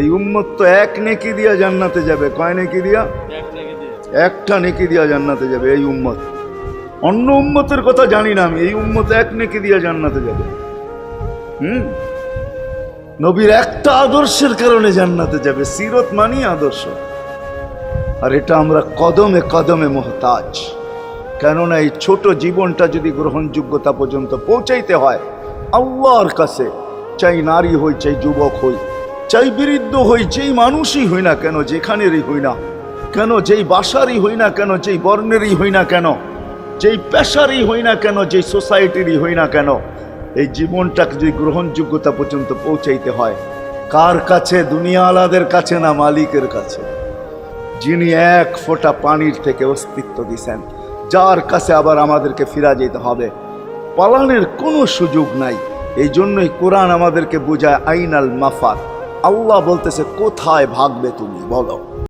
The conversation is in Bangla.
এই উম্মত তো এক নেকি দিয়া জান্নাতে যাবে। কয় নেকি দিয়া? একটা নেকি দিয়া জান্নাতে যাবে এই উম্মত। অন্য উম্মতের কথা জানি না আমি, এই উম্মত এক নেকি দিয়া জান্নাতে যাবে। নবীর একটা আদর্শের কারণে জান্নাতে যাবে। সিরত মানি আদর্শ, আর এটা আমরা কদমে কদমে মুহতাজ। কেননা এই ছোট জীবনটা যদি গ্রহণযোগ্যতা পর্যন্ত পৌঁছাইতে হয় আল্লাহর কাছে, চাই নারী হই, চাই যুবক হই, চাই বৃদ্ধ হই, যেই মানুষই হই না কেন, যেখানেরই হই না কেন, যেই বাসারই হই না কেন, যেই বর্ণেরই হই না কেন, যেই পেশারই হই না কেন, যেই সোসাইটিরই হই না কেন, এই জীবনটাকে যদি গ্রহণযোগ্যতা পর্যন্ত পৌঁছাইতে হয় কার কাছে? দুনিয়াওয়ালাদের কাছে না, মালিকের কাছে, যিনি এক ফোঁটা পানির থেকে অস্তিত্ব দিছেন, যার কাছে আবার আমাদেরকে ফিরা যেতে হবে। পালানের কোনো সুযোগ নাই। এই জন্যই কোরআন আমাদেরকে বোঝায় আইনাল মাফার। আল্লাহ বলতেছে কোথায় ভাগবে তুমি বলো।